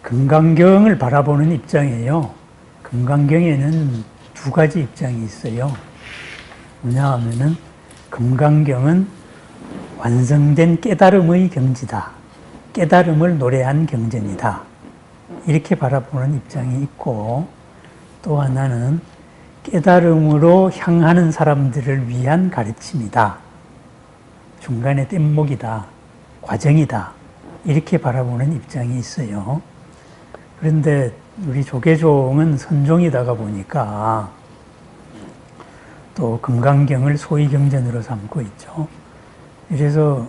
금강경을 바라보는 입장이에요. 금강경에는 두 가지 입장이 있어요. 뭐냐 하면은 금강경은 완성된 깨달음의 경지다. 깨달음을 노래한 경전이다. 이렇게 바라보는 입장이 있고, 또 하나는 깨달음으로 향하는 사람들을 위한 가르침이다. 중간에 뗏목이다. 과정이다. 이렇게 바라보는 입장이 있어요. 그런데 우리 조계종은 선종이다가 보니까 또 금강경을 소위 경전으로 삼고 있죠. 그래서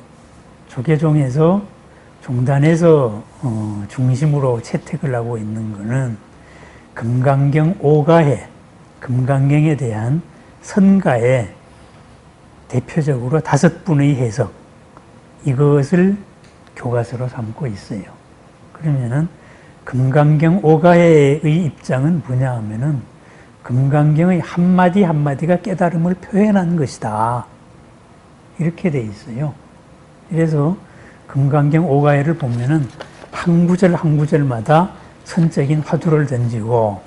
조계종에서 종단에서 중심으로 채택을 하고 있는 것은 금강경 오가해, 금강경에 대한 선가에 대표적으로 5분의 해석, 이것을 교과서로 삼고 있어요. 그러면은 금강경 오가해의 입장은 뭐냐 하면은 금강경의 한마디 한마디가 깨달음을 표현한 것이다. 이렇게 돼 있어요. 그래서 금강경 오가해를 보면은 한 구절 한 구절마다 선적인 화두를 던지고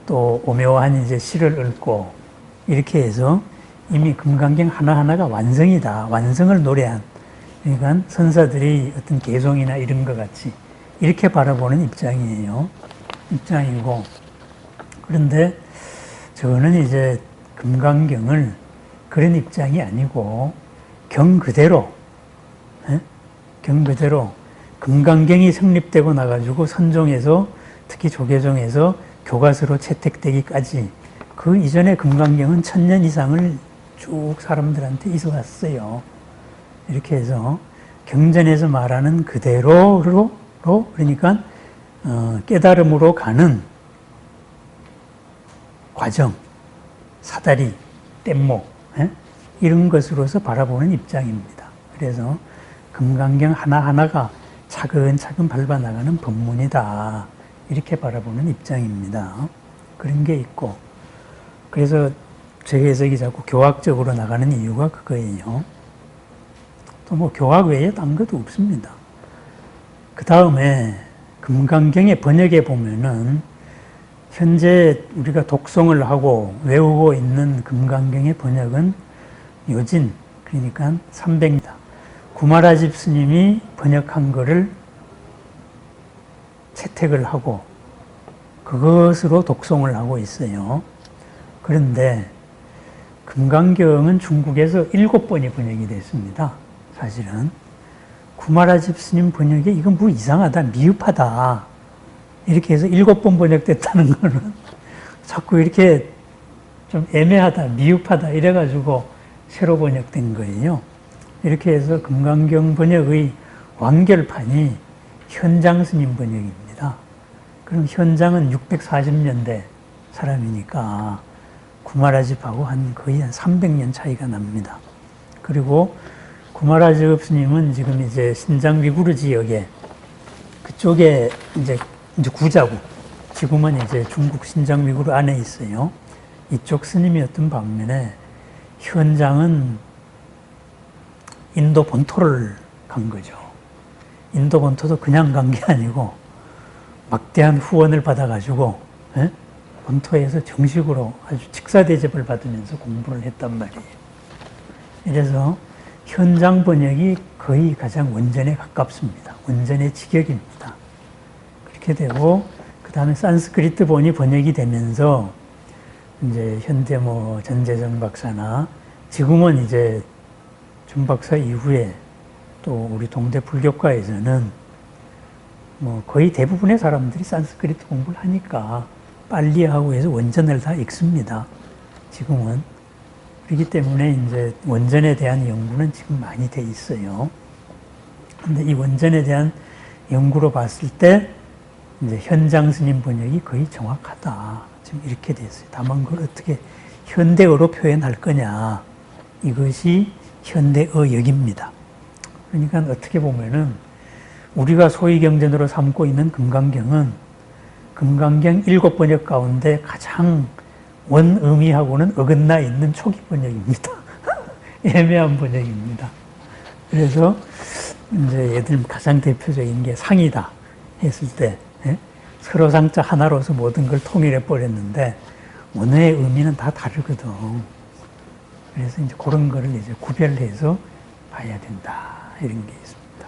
또 오묘한 이제 시를 읊고 이렇게 해서 이미 금강경 하나하나가 완성이다. 완성을 노래한, 그러니까 선사들이 어떤 개송이나 이런 것 같이 이렇게 바라보는 입장이고, 그런데 저는 이제 금강경을 그런 입장이 아니고 경 그대로 금강경이 성립되고 나가지고 선종에서 특히 조계종에서 교과서로 채택되기까지 그 이전에 금강경은 1000년 이상을 쭉 사람들한테 있어왔어요. 이렇게 해서 경전에서 말하는 그대로로, 그러니까 깨달음으로 가는 과정, 사다리, 뗏목 이런 것으로서 바라보는 입장입니다. 그래서 금강경 하나하나가 차근차근 밟아나가는 법문이다. 이렇게 바라보는 입장입니다. 그런 게 있고, 그래서 제 해석이 자꾸 교학적으로 나가는 이유가 그거예요. 또 뭐 교학 외에 딴 것도 없습니다. 그 다음에 금강경의 번역에 보면은 현재 우리가 독송을 하고 외우고 있는 금강경의 번역은 요진, 그러니까 300입니다. 구마라집 스님이 번역한 거를 채택을 하고 그것으로 독송을 하고 있어요. 그런데 금강경은 중국에서 7번이 번역이 됐습니다. 사실은 구마라집 스님 번역에 이건 뭐 이상하다, 미흡하다 이렇게 해서 7번 번역됐다는 거는 자꾸 이렇게 좀 애매하다, 미흡하다 이래가지고 새로 번역된 거예요. 이렇게 해서 금강경 번역의 완결판이 현장 스님 번역입니다. 그럼 현장은 640년대 사람이니까 구마라집하고 거의 한 300년 차이가 납니다. 그리고 구마라집 스님은 지금 이제 신장 위구르 지역에 그쪽에 이제 구자국, 지금은 이제 중국 신장 위구르 안에 있어요. 이쪽 스님이었던 반면에 현장은 인도 본토를 간 거죠. 인도 본토도 그냥 간 게 아니고 막대한 후원을 받아가지고 본토에서 정식으로 아주 직사 대접을 받으면서 공부를 했단 말이에요. 이래서 현장 번역이 거의 가장 원전에 가깝습니다. 원전의 직역입니다. 그렇게 되고 그 다음에 산스크리트 본이 번역이 되면서 이제 현대 뭐 전재정 박사나 지금은 이제 준 박사 이후에 또 우리 동대 불교과에서는 뭐 거의 대부분의 사람들이 산스크리트 공부를 하니까 빨리 하고 해서 원전을 다 읽습니다. 지금은. 그렇기 때문에 이제 원전에 대한 연구는 지금 많이 돼 있어요. 근데 이 원전에 대한 연구로 봤을 때 이제 현장 스님 번역이 거의 정확하다. 지금 이렇게 됐어요. 다만 그걸 어떻게 현대어로 표현할 거냐. 이것이 현대어역입니다. 그러니까 어떻게 보면은 우리가 소위 경전으로 삼고 있는 금강경은 금강경 7번역 가운데 가장 원의미하고는 어긋나 있는 초기 번역입니다. 애매한 번역입니다. 그래서 이제 예를 들면 가장 대표적인 게 상이다 했을 때 예? 서로상자 하나로서 모든 걸 통일해 버렸는데 언어의 의미는 다 다르거든. 그래서 이제 그런 거를 이제 구별해서 봐야 된다. 이런 게 있습니다.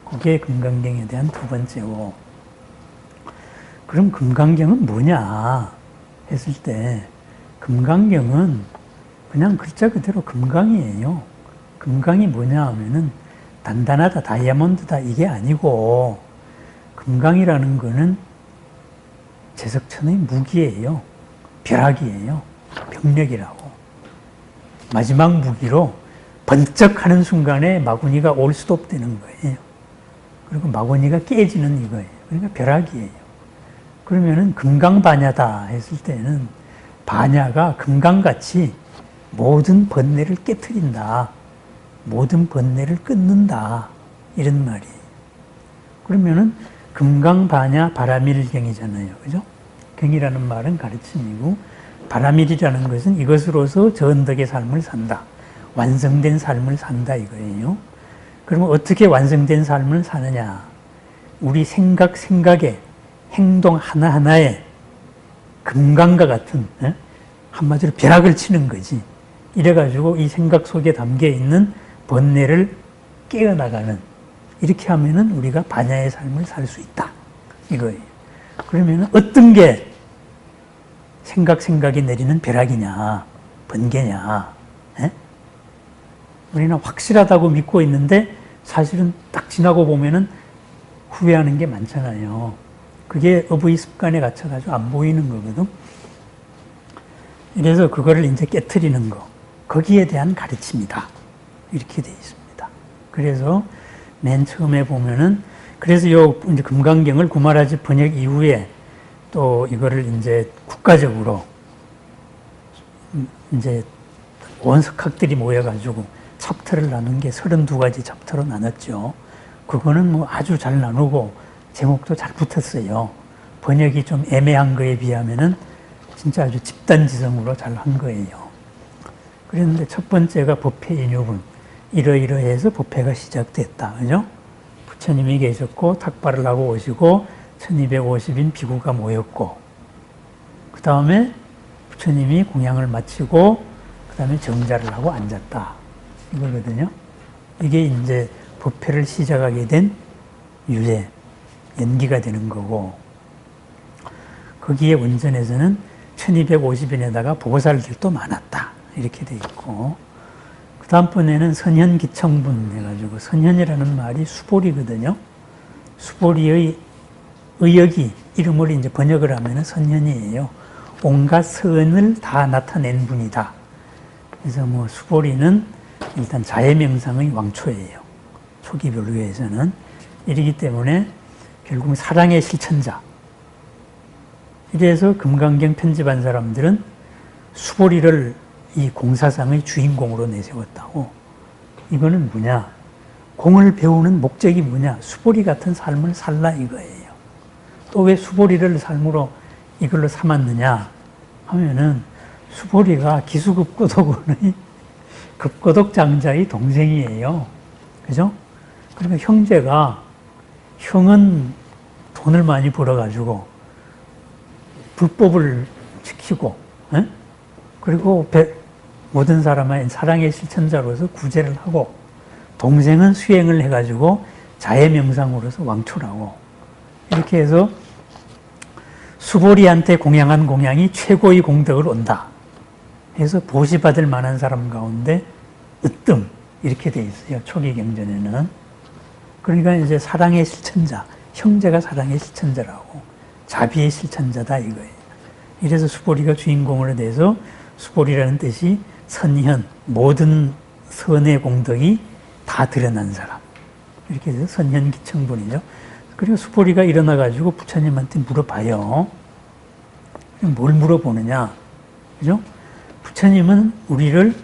그게 금강경에 대한 두 번째고. 그럼 금강경은 뭐냐 했을 때 금강경은 그냥 글자 그대로 금강이에요. 금강이 뭐냐 하면은 단단하다, 다이아몬드다 이게 아니고 금강이라는 거는 제석천의 무기예요. 벼락이에요. 병력이라고. 마지막 무기로 번쩍하는 순간에 마구니가 올 수도 되는 거예요. 그리고 마구니가 깨지는 이거예요. 그러니까 벼락이에요. 그러면은 금강반야다 했을 때는 반야가 금강같이 모든 번뇌를 깨트린다. 모든 번뇌를 끊는다. 이런 말이에요. 그러면은 금강반야 바라밀경이잖아요. 그죠? 경이라는 말은 가르침이고 바라밀이라는 것은 이것으로서 저언덕의 삶을 산다. 완성된 삶을 산다 이거예요. 그러면 어떻게 완성된 삶을 사느냐? 우리 생각에 행동 하나하나에 금강과 같은 한마디로 벼락을 치는 거지. 이래가지고 이 생각 속에 담겨있는 번뇌를 깨어나가는 이렇게 하면은 우리가 반야의 삶을 살 수 있다. 이거예요. 그러면은 어떤 게 생각이 내리는 벼락이냐, 번개냐. 에? 우리는 확실하다고 믿고 있는데 사실은 딱 지나고 보면은 후회하는 게 많잖아요. 그게 어부의 습관에 갇혀가지고 안 보이는 거거든. 그래서 그거를 이제 깨트리는 거. 거기에 대한 가르침이다. 이렇게 되어 있습니다. 그래서 맨 처음에 보면은 그래서 요 이제 금강경을 구마라지 번역 이후에 또 이거를 이제 국가적으로 이제 원석학들이 모여가지고 챕터를 나눈 게 32가지 챕터로 나눴죠. 그거는 뭐 아주 잘 나누고 제목도 잘 붙었어요. 번역이 좀 애매한 거에 비하면은 진짜 아주 집단지성으로 잘 한 거예요. 그런데 첫 번째가 법회 인유분. 이러이러해서 법회가 시작됐다. 그죠? 부처님이 계셨고 탁발을 하고 오시고 1250인 비구가 모였고 그 다음에 부처님이 공양을 마치고 그 다음에 정자를 하고 앉았다. 이거거든요. 이게 이제 법회를 시작하게 된 유래, 연기가 되는 거고 거기에 원전에서는 1250인에다가 보살들도 많았다. 이렇게 돼 있고 그 다음번에는 선현기청분 해가지고 선현이라는 말이 수보리거든요. 수보리의 의역이 이름을 이제 번역을 하면 선현이에요. 온갖 선을 다 나타낸 분이다. 그래서 뭐 수보리는 일단 자해명상의 왕초예요. 초기 별교에서는. 이러기 때문에 결국 사랑의 실천자. 이래서 금강경 편집한 사람들은 수보리를 이 공사상의 주인공으로 내세웠다고. 이거는 뭐냐? 공을 배우는 목적이 뭐냐? 수보리 같은 삶을 살라 이거예요. 또 왜 수보리를 삶으로 이걸로 삼았느냐 하면은 수보리가 기수급고독원의 급고독 장자의 동생이에요. 그죠? 그러니까 형은 돈을 많이 벌어가지고 불법을 지키고, 에? 그리고 모든 사람의 사랑의 실천자로서 구제를 하고, 동생은 수행을 해가지고 자해명상으로서 왕초라고. 이렇게 해서 수보리한테 공양한 공양이 최고의 공덕을 온다. 해서 보시받을 만한 사람 가운데 으뜸 이렇게 돼 있어요. 초기 경전에는. 그러니까 이제 사랑의 실천자, 형제가 사랑의 실천자라고. 자비의 실천자다 이거예요. 이래서 수보리가 주인공으로 돼서 수보리라는 뜻이 선현, 모든 선의 공덕이 다 드러난 사람. 이렇게 해서 선현기청분이죠. 그리고 수보리가 일어나가지고 부처님한테 물어봐요. 뭘 물어보느냐. 그죠? 부처님은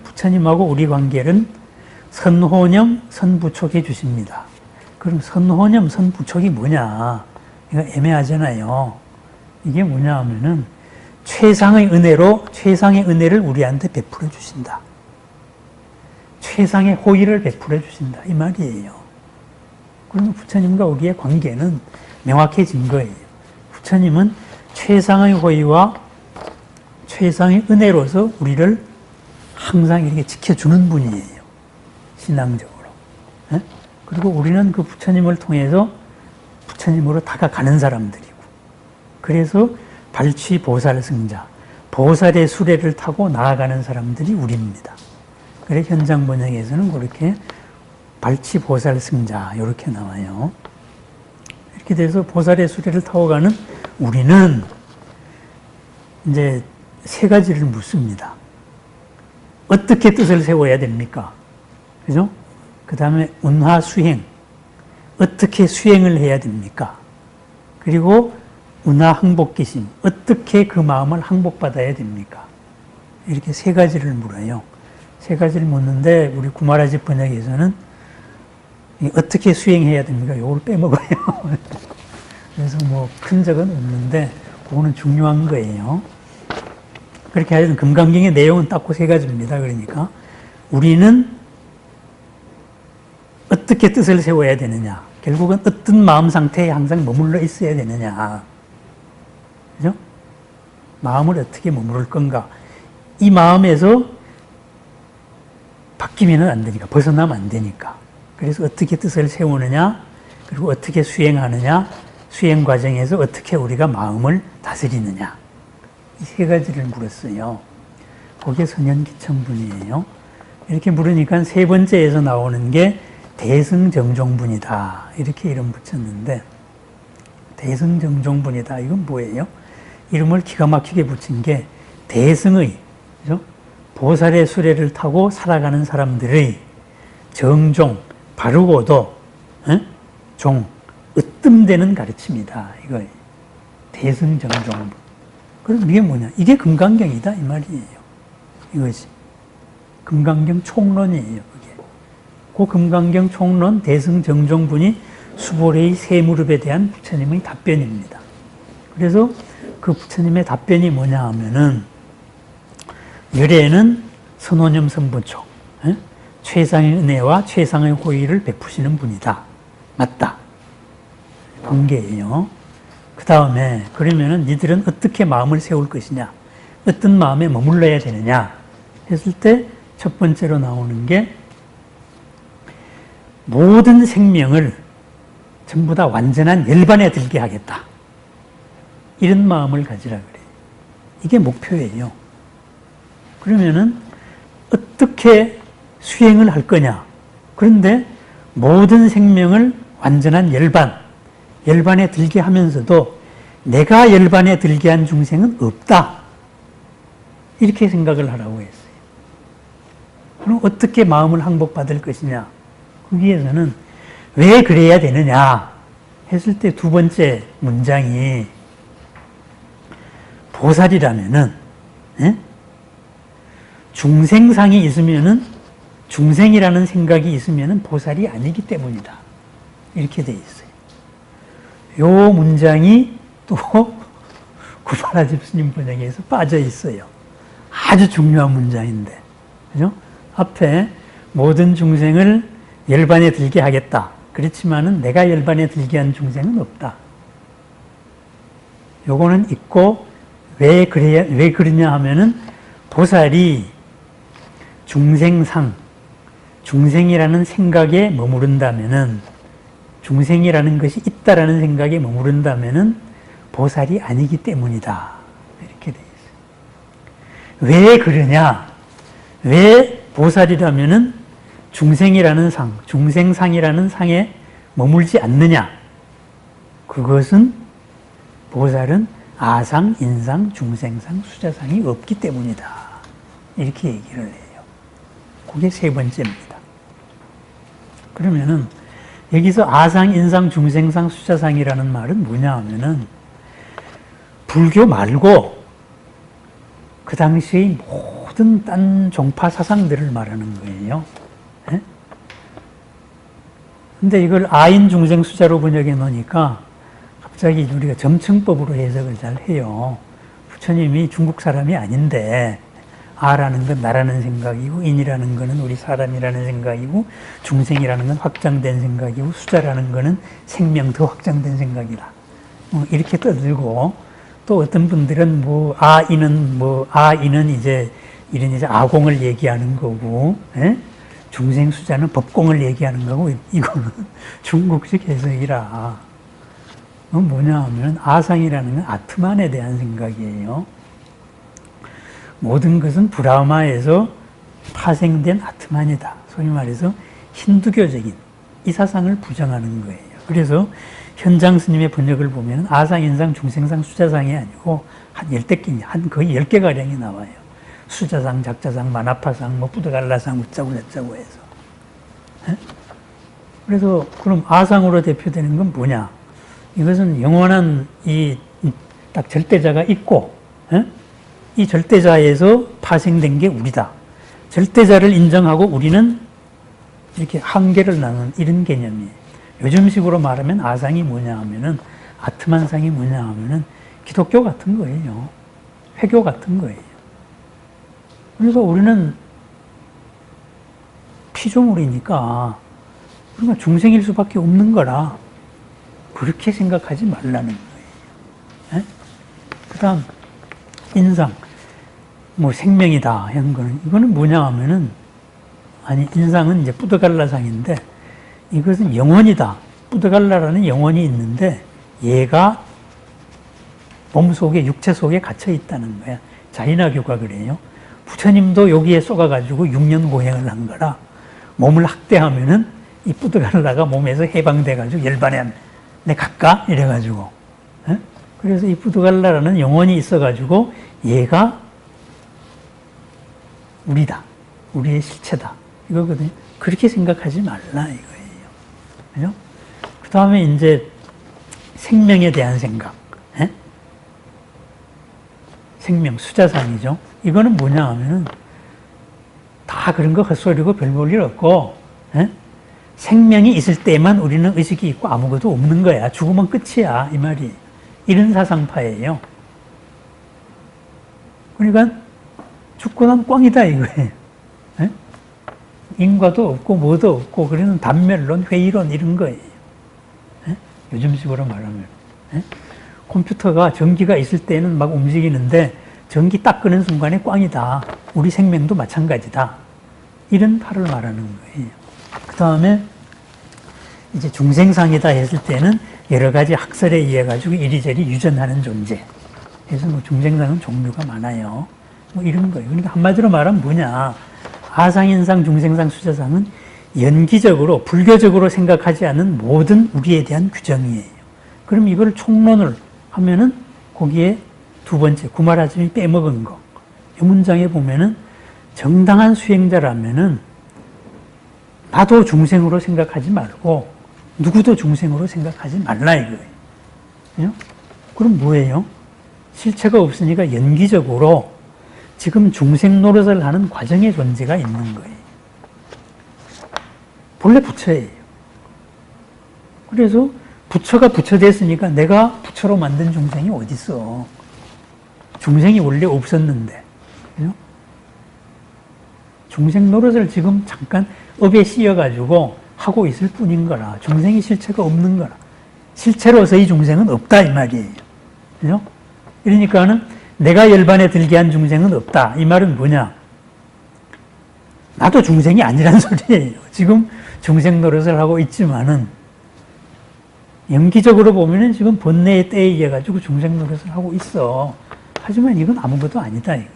부처님하고 우리 관계는 선호념, 선부촉해 주십니다. 그럼 선호념, 선부촉이 뭐냐? 이거 애매하잖아요. 이게 뭐냐 하면은 최상의 은혜를 우리한테 베풀어 주신다. 최상의 호의를 베풀어 주신다. 이 말이에요. 그러면 부처님과 우리의 관계는 명확해진 거예요. 부처님은 최상의 호의와 최상의 은혜로서 우리를 항상 이렇게 지켜주는 분이에요. 신앙적으로. 예? 그리고 우리는 그 부처님을 통해서 부처님으로 다가가는 사람들이고, 그래서 발취 보살 승자, 보살의 수레를 타고 나아가는 사람들이 우리입니다. 그래 현장 번역에서는 그렇게 발취 보살 승자 이렇게 나와요. 이렇게 돼서 보살의 수레를 타고 가는 우리는 이제 세 가지를 묻습니다. 어떻게 뜻을 세워야 됩니까? 그죠? 그 다음에 운하 수행. 어떻게 수행을 해야 됩니까? 그리고 운하 항복기심. 어떻게 그 마음을 항복받아야 됩니까? 이렇게 세 가지를 물어요. 세 가지를 묻는데 우리 구마라지 번역에서는 어떻게 수행해야 됩니까? 이걸 빼먹어요. 그래서 뭐 큰 적은 없는데 그거는 중요한 거예요. 그렇게 하여튼 금강경의 내용은 딱 그 세 가지입니다. 그러니까 우리는 어떻게 뜻을 세워야 되느냐? 결국은 어떤 마음 상태에 항상 머물러 있어야 되느냐? 그죠? 마음을 어떻게 머무를 건가? 이 마음에서 바뀌면 안 되니까, 벗어나면 안 되니까. 그래서 어떻게 뜻을 세우느냐? 그리고 어떻게 수행하느냐? 수행 과정에서 어떻게 우리가 마음을 다스리느냐? 이 세 가지를 물었어요. 그게 선현기청분이에요. 이렇게 물으니까 세 번째에서 나오는 게 대승정종분이다. 이렇게 이름 붙였는데, 대승정종분이다. 이건 뭐예요? 이름을 기가 막히게 붙인 게 대승의, 그죠? 보살의 수레를 타고 살아가는 사람들의 정종, 바르고도 종, 으뜸되는 가르침이다. 이거예요. 대승정종분. 그럼 이게 뭐냐? 이게 금강경이다. 이 말이에요. 이것이. 금강경 총론이에요. 그게. 그 금강경 총론 대승정종분이 수보레의 세 무릎에 대한 부처님의 답변입니다. 그래서 그 부처님의 답변이 뭐냐 하면은 열애는 선호념 선부촉, 최상의 은혜와 최상의 호의를 베푸시는 분이다. 맞다. 관계예요. 그 다음에 그러면은 니들은 어떻게 마음을 세울 것이냐, 어떤 마음에 머물러야 되느냐 했을 때 첫 번째로 나오는 게 모든 생명을 전부 다 완전한 열반에 들게 하겠다. 이런 마음을 가지라 그래요. 이게 목표예요. 그러면은 어떻게 수행을 할 거냐? 그런데 모든 생명을 완전한 열반에 들게 하면서도 내가 열반에 들게 한 중생은 없다. 이렇게 생각을 하라고 했어요. 그럼 어떻게 마음을 항복받을 것이냐? 거기에서는 왜 그래야 되느냐 했을 때 두 번째 문장이 보살이라면은 중생상이 있으면은 중생이라는 생각이 있으면은 보살이 아니기 때문이다. 이렇게 돼 있어요. 요 문장이 또 구파라집 스님 번역에서 빠져 있어요. 아주 중요한 문장인데, 그죠? 앞에 모든 중생을 열반에 들게 하겠다. 그렇지만은 내가 열반에 들게 한 중생은 없다. 요거는 있고 왜 그러냐 하면은 보살이 중생이라는 생각에 머무른다면은, 중생이라는 것이 있다라는 생각에 머무른다면은 보살이 아니기 때문이다. 이렇게 돼 있어요. 왜 그러냐? 왜 보살이라면은 중생이라는 중생상이라는 상에 머물지 않느냐? 그것은 보살은 아상, 인상, 중생상, 수자상이 없기 때문이다. 이렇게 얘기를 해요. 그게 세 번째입니다. 그러면은 여기서 아상, 인상, 중생상, 수자상이라는 말은 뭐냐 하면은 불교 말고 그 당시의 모든 딴 종파 사상들을 말하는 거예요. 근데 이걸 아인, 중생, 수자로 번역해 놓으니까 갑자기 우리가 점층법으로 해석을 잘 해요. 부처님이 중국 사람이 아닌데 아라는 건 나라는 생각이고, 인이라는 거는 우리 사람이라는 생각이고, 중생이라는 건 확장된 생각이고, 수자라는 거는 생명 더 확장된 생각이다. 이렇게 떠들고, 또 어떤 분들은 이는 이제 이런 이제 아공을 얘기하는 거고, 예? 중생수자는 법공을 얘기하는 거고, 이거는 중국식 해석이라. 뭐냐 하면 아상이라는 건 아트만에 대한 생각이에요. 모든 것은 브라마에서 파생된 아트만이다. 소위 말해서 힌두교적인 이 사상을 부정하는 거예요. 그래서 현장 스님의 번역을 보면 아상, 인상, 중생상, 수자상이 아니고 한 10개, 거의 10개가량이 나와요. 수자상, 작자상, 마나파상, 부드갈라상, 어쩌고 저쩌고 해서. 예? 그래서 그럼 아상으로 대표되는 건 뭐냐? 이것은 영원한 딱 절대자가 있고, 예? 이 절대자에서 파생된 게 우리다. 절대자를 인정하고 우리는 이렇게 한계를 나누는 이런 개념이에요. 요즘식으로 말하면 아상이 뭐냐 하면은, 아트만상이 뭐냐 하면은 기독교 같은 거예요. 회교 같은 거예요. 그러니까 우리는 피조물이니까, 그러니까 중생일 수밖에 없는 거라, 그렇게 생각하지 말라는 거예요. 그 다음, 인상. 생명이다. 하는 거는, 이거는 뭐냐 하면은, 인상은 이제 뿌드갈라상인데, 이것은 영혼이다. 뿌드갈라라는 영혼이 있는데, 얘가 몸속에, 육체 속에 갇혀 있다는 거야. 자이나교가 그래요. 부처님도 여기에 쏘가가지고 6년 고행을 한 거라, 몸을 학대하면은 이 뿌드갈라가 몸에서 해방돼가지고 열반에 내 갈까? 이래가지고. 그래서 이 뿌드갈라라는 영혼이 있어가지고 얘가 우리다. 우리의 실체다. 이거거든요. 그렇게 생각하지 말라 이거예요. 그죠? 그 다음에 이제 생명에 대한 생각. 생명, 수자상이죠. 이거는 뭐냐 하면은 다 그런 거 헛소리고 별 볼 일 없고, 생명이 있을 때만 우리는 의식이 있고 아무것도 없는 거야. 죽으면 끝이야. 이 말이. 이런 사상파예요. 그러니까 죽고 나면 꽝이다 이거예요. 인과도 없고 뭐도 없고, 그러는 단멸론, 회의론 이런 거예요. 요즘식으로 말하면. 컴퓨터가 전기가 있을 때는 막 움직이는데 전기 딱 끄는 순간에 꽝이다. 우리 생명도 마찬가지다. 이런 파를 말하는 거예요. 그 다음에 이제 중생상이다 했을 때는 여러 가지 학설에 의해 가지고 이리저리 유전하는 존재. 그래서 중생상은 종류가 많아요. 이런 거예요. 그러니까 한마디로 말하면 뭐냐. 아상, 인상, 중생상, 수자상은 연기적으로, 불교적으로 생각하지 않은 모든 우리에 대한 규정이에요. 그럼 이걸 총론을 하면은 거기에 두 번째, 구마라즘이 빼먹은 거. 이 문장에 보면은 정당한 수행자라면은 나도 중생으로 생각하지 말고 누구도 중생으로 생각하지 말라 이거예요. 그럼 뭐예요? 실체가 없으니까 연기적으로 지금 중생 노릇을 하는 과정의 존재가 있는 거예요. 본래 부처예요. 그래서 부처가 부처 됐으니까 내가 부처로 만든 중생이 어디 있어? 중생이 원래 없었는데. 그죠? 중생 노릇을 지금 잠깐 업에 씌여가지고 하고 있을 뿐인 거라. 중생이 실체가 없는 거라. 실체로서의 중생은 없다 이 말이에요. 그죠? 그러니까는 내가 열반에 들게 한 중생은 없다. 이 말은 뭐냐? 나도 중생이 아니란 소리예요. 지금 중생 노릇을 하고 있지만은 연기적으로 보면은 지금 번뇌의 때에 의해 가지고 중생 노릇을 하고 있어. 하지만 이건 아무것도 아니다 이거예요.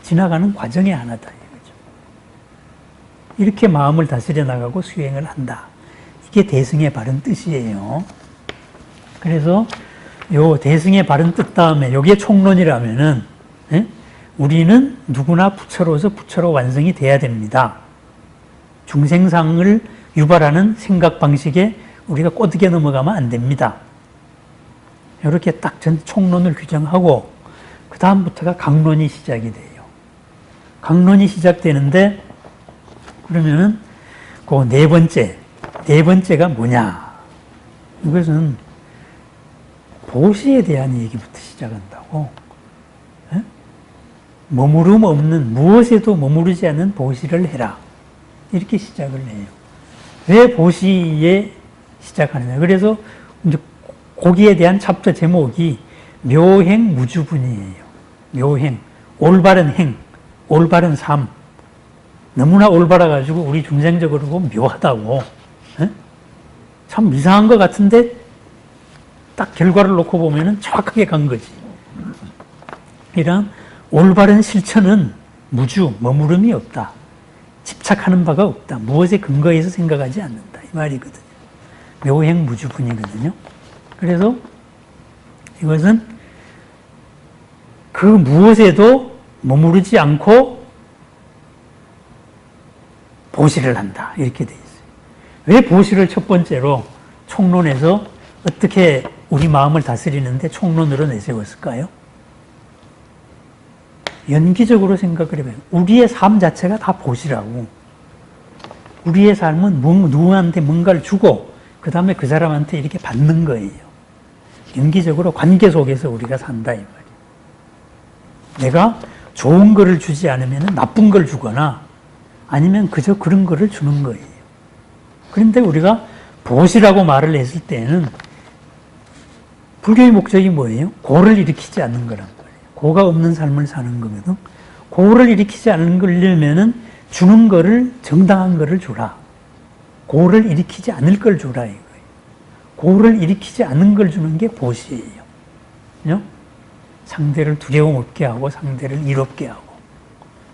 지나가는 과정의 하나다 이거죠. 이렇게 마음을 다스려 나가고 수행을 한다. 이게 대승의 바른 뜻이에요. 그래서 요 대승의 바른 뜻 다음에 요게 총론이라면은 우리는 누구나 부처로서 부처로 완성이 돼야 됩니다. 중생상을 유발하는 생각 방식에 우리가 꼬드겨 넘어가면 안 됩니다. 이렇게 딱 전 총론을 규정하고 그 다음부터가 강론이 시작이 돼요. 강론이 시작되는데 그러면은 그 네 번째가 뭐냐? 이것은 보시에 대한 얘기부터 시작한다고. 머무름 없는, 무엇에도 머무르지 않는 보시를 해라. 이렇게 시작을 해요. 왜 보시에 시작하느냐. 그래서 이제 거기에 대한 챕터 제목이 묘행 무주분이에요. 묘행, 올바른 행, 올바른 삶. 너무나 올바라가지고 우리 중생적으로 보면 묘하다고. 에? 참 이상한 것 같은데 딱 결과를 놓고 보면 정확하게 간 거지. 이런 올바른 실천은 무주, 머무름이 없다. 집착하는 바가 없다. 무엇에 근거해서 생각하지 않는다. 이 말이거든요. 묘행 무주분이거든요. 그래서 이것은 그 무엇에도 머무르지 않고 보시를 한다. 이렇게 돼 있어요. 왜 보시를 첫 번째로 총론에서 어떻게 우리 마음을 다스리는데 총론으로 내세웠을까요? 연기적으로 생각을 해봐요. 우리의 삶 자체가 다 보시라고. 우리의 삶은 누구한테 뭔가를 주고 그 다음에 그 사람한테 이렇게 받는 거예요. 연기적으로 관계 속에서 우리가 산다 이 말이에요. 내가 좋은 거를 주지 않으면 나쁜 걸 주거나 아니면 그저 그런 거를 주는 거예요. 그런데 우리가 보시라고 말을 했을 때는 불교의 목적이 뭐예요? 고를 일으키지 않는 거란 말이에요. 고가 없는 삶을 사는 거거든. 고를 일으키지 않으려면은 주는 거를 정당한 거를 주라. 고를 일으키지 않을 걸 주라 이거예요. 고를 일으키지 않는 걸 주는 게 보시예요. 그죠? 상대를 두려움 없게 하고 상대를 이롭게 하고.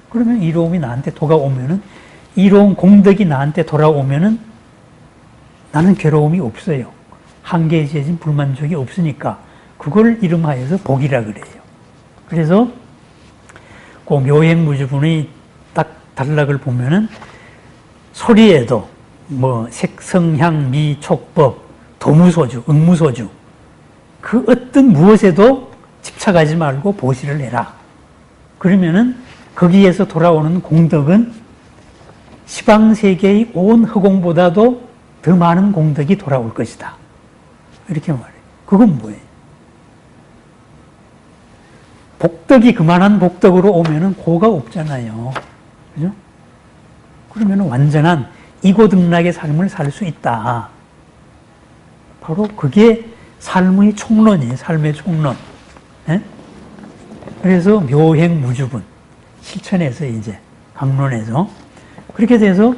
그러면 이로움이 나한테 돌아오면은 이로운 공덕이 나한테 돌아오면은 나는 괴로움이 없어요. 한계에 지어진 불만족이 없으니까 그걸 이름하여서 복이라 그래요. 그래서 그 묘행무주분의 딱 단락을 보면은 소리에도 뭐 색성향 미촉법 도무소주 응무소주 그 어떤 무엇에도 집착하지 말고 보시를 해라. 그러면은 거기에서 돌아오는 공덕은 시방세계의 온 허공보다도 더 많은 공덕이 돌아올 것이다. 이렇게 말해요. 그건 뭐예요? 복덕이 그만한 복덕으로 오면은 고가 없잖아요. 그죠? 그러면 완전한 이고등락의 삶을 살 수 있다. 바로 그게 삶의 총론이에요. 삶의 총론. 예? 그래서 묘행무주분. 실천에서 이제 강론에서 그렇게 돼서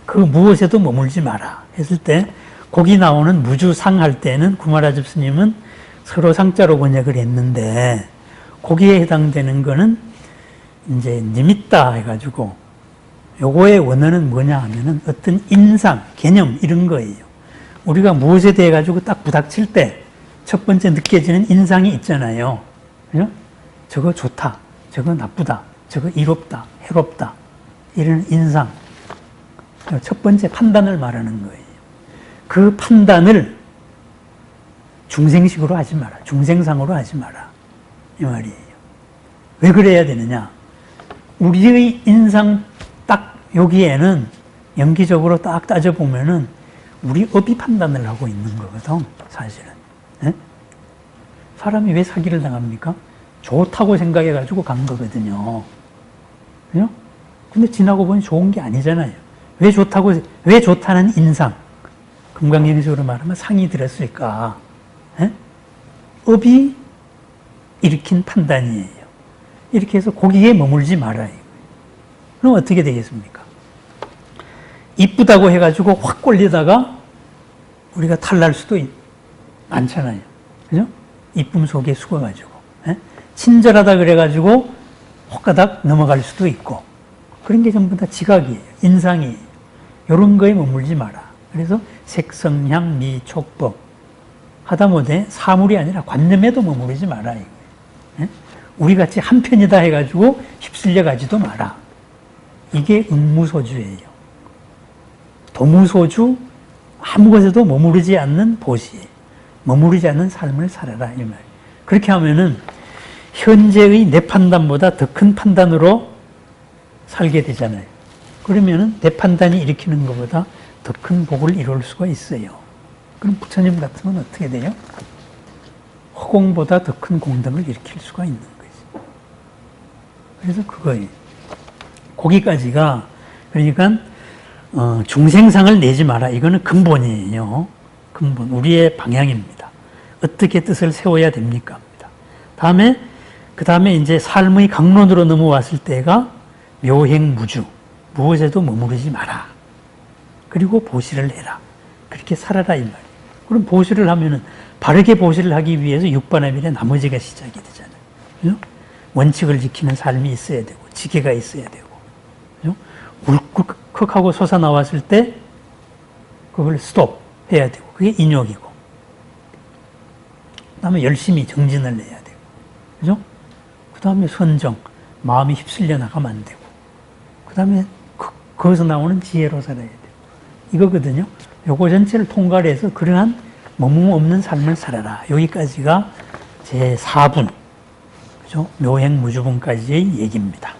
그 무엇에도 머물지 마라 했을 때 거기 나오는 무주상 할 때는 구마라집 스님은 서로 상자로 번역을 했는데 거기에 해당되는 거는 이제 니밌다 해가지고 요거의 원어는 뭐냐 하면은 어떤 인상, 개념 이런 거예요. 우리가 무엇에 대해 가지고 딱 부닥칠 때 첫 번째 느껴지는 인상이 있잖아요. 그죠? 저거 좋다, 저거 나쁘다, 저거 이롭다, 해롭다 이런 인상. 첫 번째 판단을 말하는 거예요. 그 판단을 중생식으로 하지 마라. 중생상으로 하지 마라. 이 말이에요. 왜 그래야 되느냐? 우리의 인상 딱 여기에는 연기적으로 딱 따져보면은 우리 업이 판단을 하고 있는 거거든, 사실은. 네? 사람이 왜 사기를 당합니까? 좋다고 생각해가지고 간 거거든요. 그죠? 근데 지나고 보니 좋은 게 아니잖아요. 왜 좋다는 인상. 금강경식으로 말하면 상이 들었을까? 네? 업이 일으킨 판단이에요. 이렇게 해서 거기에 머물지 말아요. 그럼 어떻게 되겠습니까? 이쁘다고 해가지고 확 꼴리다가 우리가 탈날 수도 많잖아요. 그죠? 이쁨 속에 숙어가지고. 예? 친절하다 그래가지고 혹가닥 넘어갈 수도 있고. 그런 게 전부 다 지각이에요. 인상이에요. 이런 거에 머물지 마라. 그래서 색성향 미촉법. 하다못해 사물이 아니라 관념에도 머무르지 마라. 예? 우리같이 한편이다 해가지고 휩쓸려 가지도 마라. 이게 응무소주예요. 도무소주, 아무 것에도 머무르지 않는 보시, 머무르지 않는 삶을 살아라. 이 말. 그렇게 하면은 현재의 내 판단보다 더 큰 판단으로 살게 되잖아요. 그러면은 내 판단이 일으키는 것보다 더 큰 복을 이룰 수가 있어요. 그럼 부처님 같으면 어떻게 돼요? 허공보다 더 큰 공덕을 일으킬 수가 있는 거지. 그래서 그거예요. 거기까지가 그러니까 중생상을 내지 마라. 이거는 근본이에요. 근본, 우리의 방향입니다. 어떻게 뜻을 세워야 됩니까? 합니다. 그 다음에 이제 삶의 강론으로 넘어왔을 때가 묘행무주, 무엇에도 머무르지 마라. 그리고 보시를 해라. 그렇게 살아라 이 말이에요. 그럼 보시를 하면은 바르게 보시를 하기 위해서 6반함일에 나머지가 시작이 되잖아요. 그죠? 원칙을 지키는 삶이 있어야 되고 지혜가 있어야 되고 그죠? 울컥하고 솟아나왔을 때 그걸 스톱 해야 되고 그게 인욕이고 그 다음에 열심히 정진을 해야 되고 그죠? 그 다음에 선정, 마음이 휩쓸려 나가면 안 되고 그 다음에 거기서 나오는 지혜로 살아야 돼요. 이거거든요. 요거 전체를 통과를 해서 그러한 머문 없는 삶을 살아라. 여기까지가 제 4분, 그죠? 묘행무주분까지의 얘기입니다.